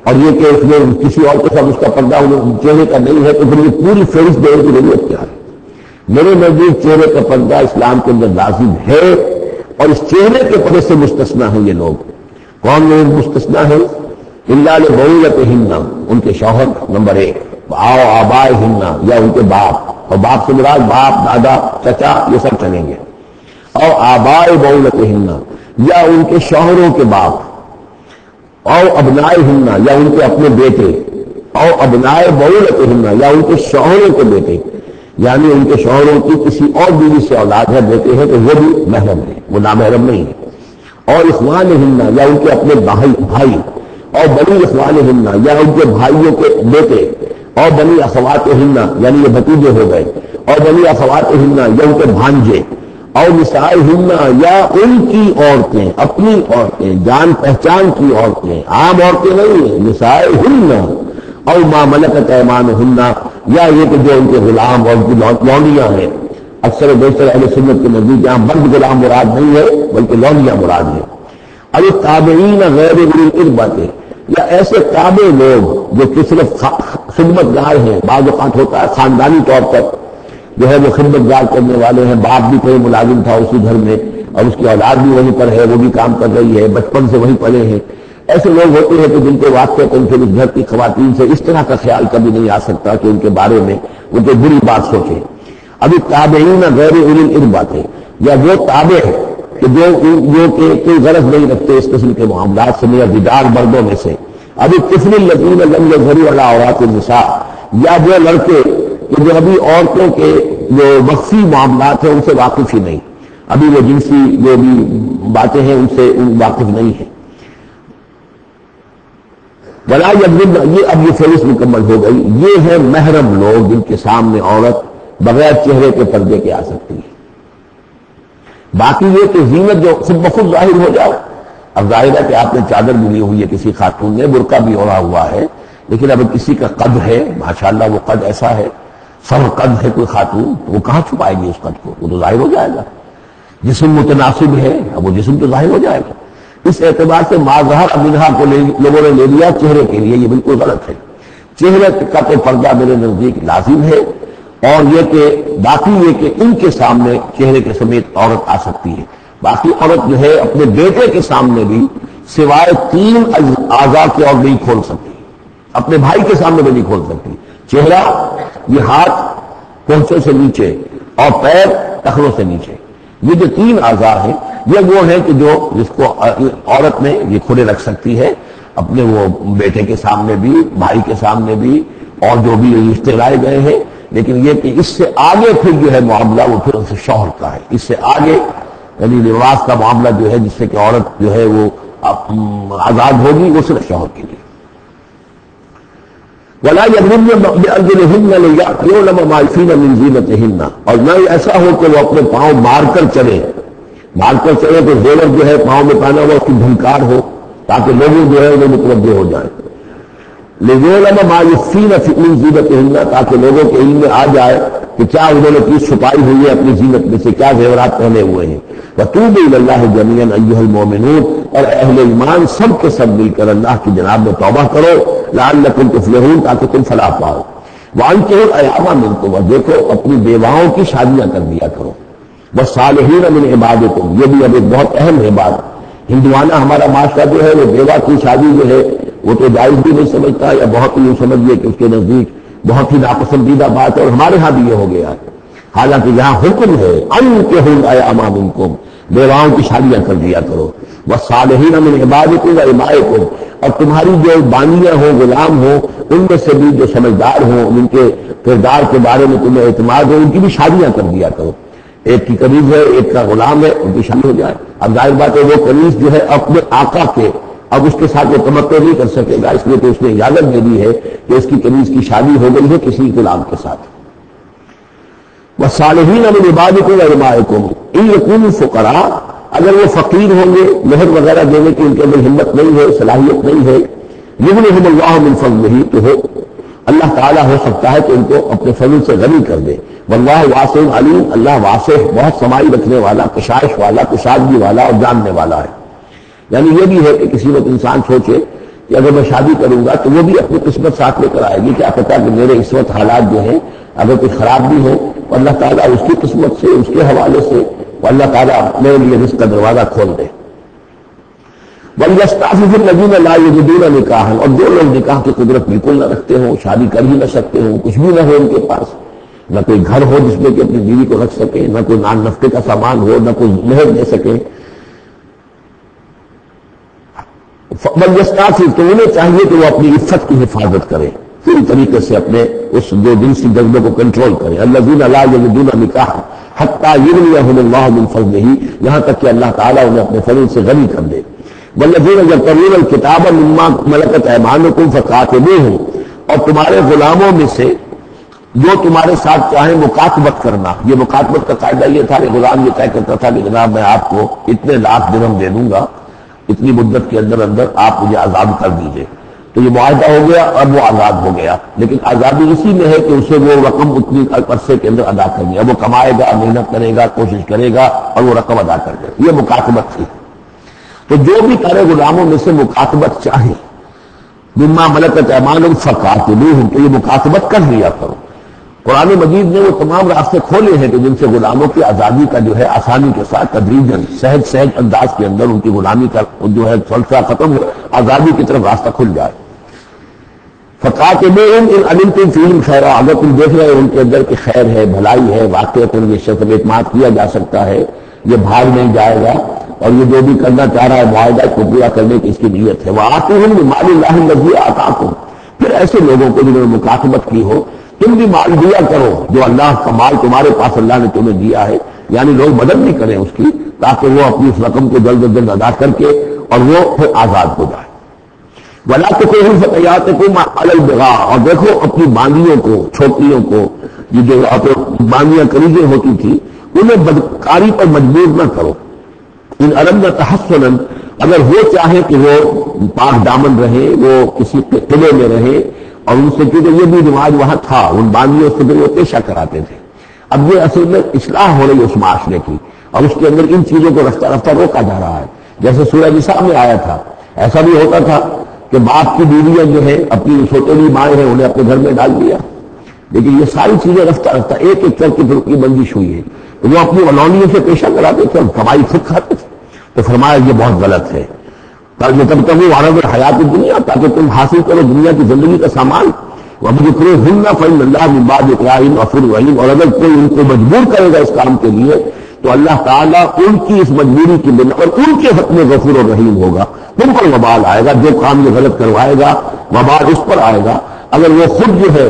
اور یہ کہ اس میں کسی اور کے ساتھ اس کا پردہ چہرے کا نہیں ہے، تو پھر یہ پوری فہرست دینے کی ضرورت کیا ہے؟ میرے نزدیک چہرے کا پردہ اسلام کے اندر لازم ہے، اور اس چہرے کے پردے سے مستثنا ہیں یہ لوگ۔ کون لوگ مستثنا ہیں؟ الا لبعولتہن، ان کے شوہر نمبر ایک، آو آبائہن، یا ان کے باپ، اور باپ سے مراد باپ، دادا، چچا، یہ سب چلیں گے، اور آبائے بعولتہن، یا ان کے شوہروں کے باپ، اور ابنائہن، یا ان کے اپنے بیٹے، اور ابنائے بعولتہن، یا ان کے شوہروں کے بیٹے، یعنی ان کے شوہروں کی کسی اور بیوی سے اولاد ہے، بیٹے ہیں، تو وہ بھی محرم ہے، وہ نامحرم نہیں ہے، اور اخوانہن، یا ان کے اپنے بھائی، اور بنی اخوانہن، یا ان کے بھائیوں کے بیٹے، اور بنی اخواتہن، یعنی یہ بھتیجے ہو گئے، اور بنی اخواتہن، یا ان کے بھانجے، اور نسائہن، یا ان کی عورتیں، اپنی عورتیں، جان پہچان کی عورتیں، عام عورتیں نہیں ہیں، نسائہن، اور ما ملکت ایمانہن، یا یہ کہ جو ان کے غلام اور ان کی لونڈیاں ہیں۔ اکثر و بیشتر اہل سنت کے نزدیک یہاں مرد غلام مراد نہیں ہے بلکہ لونڈیاں مراد ہیں۔ اب تابعین غیر اولی الاربۃ، یا ایسے تابع لوگ جو کہ صرف خدمت گار ہیں، بعض اوقات ہوتا ہے خاندانی طور پر جو ہے وہ خدمت گار کرنے والے ہیں، باپ بھی کوئی ملازم تھا اسی گھر میں اور اس کی اولاد بھی وہیں پر ہے، وہ بھی کام کر رہی ہے، بچپن سے وہیں پڑے ہیں۔ ایسے لوگ ہوتے ہیں کہ جن کے واسطے ان کے گھر کی خواتین سے اس طرح کا خیال کبھی نہیں آ سکتا کہ ان کے بارے میں ان کو بری بات سوچیں۔ ابھی تابعین غیر اولی الاربۃ، یا وہ تابع ہے کہ جو کہ کوئی غرض نہیں رکھتے اس قسم کے معاملات سے، یا بدار مردوں میں سے۔ ابھی طفل الذین لم یظہروا علی عورات النساء، یا وہ لڑکے کہ جو ابھی عورتوں کے جو مخفی معاملات ہیں ان سے واقف ہی نہیں، ابھی وہ جنسی جو بھی باتیں ہیں ان سے واقف نہیں ہیں۔ ولا یضربن، یہ اب یہ فہرست مکمل ہو گئی، یہ ہے محرم لوگ جن کے سامنے عورت بغیر چہرے کے پردے کے آ سکتی ہے۔ باقی یہ کہ زینت جو خود بخود ظاہر ہو جائے، اب ظاہر ہے کہ آپ نے چادر بھی لی ہوئی ہے، کسی خاتون نے برقع بھی اوڑھا ہوا ہے، لیکن اب کسی کا قد ہے، ماشاءاللہ وہ قد ایسا ہے، سر قد ہے کوئی خاتون، وہ کہاں چھپائے گی اس قد کو؟ وہ تو ظاہر ہو جائے گا۔ جسم متناسب ہے، اب وہ جسم تو ظاہر ہو جائے گا۔ اس اعتبار سے ما ظہر منہا کو لوگوں نے لے لیا چہرے کے لیے، یہ بالکل غلط ہے۔ چہرے کا تو پردہ میرے نزدیک لازم ہے، اور یہ کہ باقی یہ کہ ان کے سامنے چہرے کے سمیت عورت آ سکتی ہے۔ باقی عورت جو ہے اپنے بیٹے کے سامنے بھی سوائے 3 اعضاء کے اور نہیں کھول سکتی، اپنے بھائی کے سامنے بھی نہیں کھول سکتی۔ چہرہ، یہ ہاتھ پونچھوں سے نیچے، اور پیر ٹخنوں سے نیچے، یہ جو 3 اعضاء ہیں یہ وہ ہیں کہ جو جس کو عورت میں یہ کھلے رکھ سکتی ہے، اپنے وہ بیٹے کے سامنے بھی، بھائی کے سامنے بھی، اور جو بھی رشتے لائے گئے ہیں۔ لیکن یہ کہ اس سے آگے پھر جو ہے معاملہ وہ پھر اس سے شوہر کا ہے، اس سے آگے یعنی لباس کا معاملہ جو ہے جس سے کہ عورت جو ہے وہ آزاد ہوگی، وہ صرف شوہر کے لیے۔ وَلَا يَضْرِبْنَ بِأَرْجُلِهِنَّ لِيَعْلَمَ مَا يُخْفِينَ مِنْ زِينَتِهِنَّ، اور نہ ایسا ہو کہ وہ اپنے پاؤں مار کر چلے تو زیور جو ہے پاؤں میں پہنا ہوا اس کی دھنکار ہو، تاکہ لوگ جو ہے وہ متوجہ ہو جائیں۔ لِيَعْلَمَ مَا يُخْفِينَ مِنْ زِينَتِهِنَّ، تاکہ لوگوں کے علم میں آ جائے کہ کیا انہوں نے چیز چھپائی ہوئی ہے اپنی زینت میں سے، کیا زیورات پہنے ہوئے ہیں۔ وَتُوبُوا إِلَى اللَّهِ جَمِيعًا أَيُّهَا الْمُؤْمِنُونَ، اور اہل ایمان سب کے سب مل کر اللہ کی جناب میں توبہ کرو، لعلکم تفلحون، تاکہ تم فلاح پاؤ۔ وَأَنكِحُوا الْأَيَامَ مِنكُمْ، اور دیکھو اپنی بیواؤں کی شادیاں کر دیا کرو۔ وَالصَّالِحِينَ مِنْ عِبَادِكُمْ، یہ بھی اب ایک بہت اہم ہے بات۔ ہندوانہ ہمارا معاشرہ جو ہے وہ بیوہ کی شادی جو ہے وہ تو جائز بھی نہیں سمجھتا، یا بہت ہی یوں سمجھیے کہ اس کے نزدیک بہت ہی ناپسندیدہ بات ہے، اور ہمارے ہاں بھی یہ ہو گیا ہے۔ حالانکہ یہاں حکم ہے انکحوا الایام منکم، بیواؤں کی شادیاں کر دیا کرو۔ والصالحین من عبادکم وامائکم، اور تمہاری جو بانیاں ہوں، غلام ہوں، ان میں سے بھی جو سمجھدار ہوں، ان کے کردار کے بارے میں تمہیں اعتماد ہو، ان کی بھی شادیاں کر دیا کرو۔ ایک کی کنیز ہے، ایک کا غلام ہے، ان کی شادی ہو جائے۔ اب ظاہر بات ہے وہ کنیز جو ہے اپنے آقا کے، اب اس کے ساتھ وہ تمتع نہیں کر سکے گا، اس لیے کہ اس نے اجازت دے دی ہے کہ اس کی کنیز کی شادی ہو گئی ہے کسی غلام کے ساتھ۔ وَالصَّالِحِينَ مِنْ عِبَادِكُمْ وَإِمَائِكُمْ إِنْ يَكُونُوا فُقَرَاءَ، اگر وہ فقیر ہوں گے، مہر وغیرہ دینے کی ان کے اندر ہمت نہیں ہے، صلاحیت نہیں ہے، يُغْنِهِمُ اللَّهُ مِنْ فَضْلِهِ، تو ہو اللہ تعالیٰ ہو سکتا ہے کہ ان کو اپنے فضل سے غنی کر دے۔ واللہ واسع علیم، اللہ واسع بہت سمائی رکھنے والا، کشائش والا، کشادگی والا اور جاننے والا ہے۔ یعنی یہ بھی ہے کہ کسی وقت انسان سوچے کہ اگر میں شادی کروں گا تو وہ بھی اپنی قسمت ساتھ لے کر آئے گی. کیا پتا کہ میرے اس وقت حالات جو ہیں اگر کچھ خراب بھی ہو تو اللہ تعالیٰ اس کی قسمت سے اس کے حوالے سے اللہ تعالیٰ میرے لیے رزق کا دروازہ کھول دے. وَلْيَسْتَعْفِفِ الَّذِينَ لَا يَجِدُونَ نِكَاحًا، اور جو لوگ نکاح کی قدرت بالکل نہ رکھتے ہوں، شادی کر ہی نہ سکتے ہوں، کچھ بھی نہ ہو ان کے پاس، نہ کوئی گھر ہو جس میں کہ اپنی بیوی کو رکھ سکے، نہ کوئی نان نفقے کا سامان ہو، نہ کوئی مہر دے سکے. وَلْيَسْتَعْفِفْ، تو انہیں چاہیے کہ وہ اپنی عفت کی حفاظت کریں، پوری طریقے سے اپنے اس جو جنسی جذبے کو کنٹرول کریں. الَّذِينَ لَا يَجِدُونَ نِكَاحًا حَتَّىٰ يُغْنِيَهُمُ اللَّهُ مِن فَضْلِهِ، یہاں تک کہ اللہ تعالیٰ انہیں اپنے فضل سے غنی کر دے. وَالَّذِينَ يَبْتَغُونَ الْكِتَابَ مِمَّا مَلَكَتْ أَيْمَانُكُمْ فَكَاتِبُوهُمْ، اور تمہارے غلاموں میں سے جو تمہارے ساتھ چاہیں مکاتبت کرنا. یہ مکاتبت کا قاعدہ یہ تھا کہ غلام یہ طے کرتا تھا کہ جناب میں آپ کو اتنے لاکھ درہم دے دوں گا، اتنی مدت کے اندر اندر آپ مجھے آزاد کر دیجئے. تو یہ معاہدہ ہو گیا اور وہ آزاد ہو گیا، لیکن آزادی اسی میں ہے کہ اسے وہ رقم اتنی عرصے کے اندر ادا کرنی ہے. وہ کمائے گا، محنت کرے گا، کوشش کرے گا اور وہ رقم ادا کر دے. یہ مکاتبت تھی. تو جو بھی تمہارے غلاموں میں سے مکاتبت چاہے، مما ملکت ایمانکم فکاتبوہم، تو یہ مکاتبت کر لیا کرو. قرآن مجید نے وہ تمام راستے کھولے ہیں کہ جن سے غلاموں کی آزادی کا جو ہے آسانی کے ساتھ تدریجاً سہج انداز کے اندر ان کی غلامی کا جو ہے سلسلہ ختم ہو، آزادی کی طرف راستہ کھل جائے. فَقَاتِلُوهُمْ إِنْ عَلِمْتُمْ فِيهِمْ خَيْرًا، اگر تم دیکھ رہے ہو ان کے اندر کہ خیر ہے، بھلائی ہے، واقعہ یہ شخص اعتماد کیا جا سکتا ہے، یہ بھاگ نہیں جائے گا اور یہ جو بھی کرنا چاہ رہا ہے معاہدہ کو پورا کرنے کی اس کی نیت ہے. وَآتُوهُمْ مِنْ مَالِ اللَّهِ الَّذِي آتَاكُمْ، پھر ایسے لوگوں کو جنہوں نے مکاتبت کی ہو تم بھی مال دیا کرو جو اللہ کا مال تمہارے پاس اللہ نے تمہیں دیا ہے. یعنی لوگ مدد بھی کریں اس کی تاکہ وہ اپنی اس رقم کو جلد از جلد ادا کر کے اور وہ پھر آزاد ہو جائے. وَلَا تُكْرِهُوا فَتَيَاتِكُمْ عَلَى الْبِغَاءِ، اور دیکھو اپنی باندیوں کو، چھوکریوں کو، یہ جو باندیاں قریضیں ہوتی تھی انہیں بدکاری پر مجبور نہ کرو. ان اردنا تحسنا، اگر وہ چاہے کہ وہ پاک دامن رہے، وہ کسی قلعے میں رہے، اور ان سے کیونکہ یہ بھی رواج وہاں تھا، ان باندیوں سے پھر وہ پیشہ کراتے تھے. اب یہ اصل میں اصلاح ہو رہی ہے اس معاشرے کی، اور اس کے اندر ان چیزوں کو رفتہ رفتہ روکا جا رہا ہے. جیسے سورہ نساء میں آیا تھا، ایسا بھی ہوتا تھا کہ باپ کی بیویاں جو ہیں اپنی سوتیلی مائیں ہیں انہیں اپنے گھر میں ڈال دیا. لیکن یہ ساری چیزیں رفتہ رفتہ ایک ایک کر کے پھر کی بندش ہوئی ہے. تو وہ اپنی ولونیوں سے پیشہ کراتے تھے اور کمائی خود کھاتے تھے. تو فرمایا یہ بہت غلط ہے. تب تک وہ عرب حیات دنیا، تاکہ تم حاصل کرو دنیا کی زندگی کا سامان. وَبِذِكْرِهِنَّ فَإِنَّ اللَّهَ مِن بَعْدِ إِكْرَاهِهِنَّ غَفُورٌ رَحِيمٌ، اور اگر کوئی ان کو مجبور کرے گا اس کام کے لیے تو اللہ تعالیٰ ان کی اس مجبوری کی بنا اور ان کے حق میں غفور و رحیم ہوگا. تم پر وبال آئے گا، جو کام یہ غلط کروائے گا وبال اس پر آئے گا. اگر وہ خود جو ہے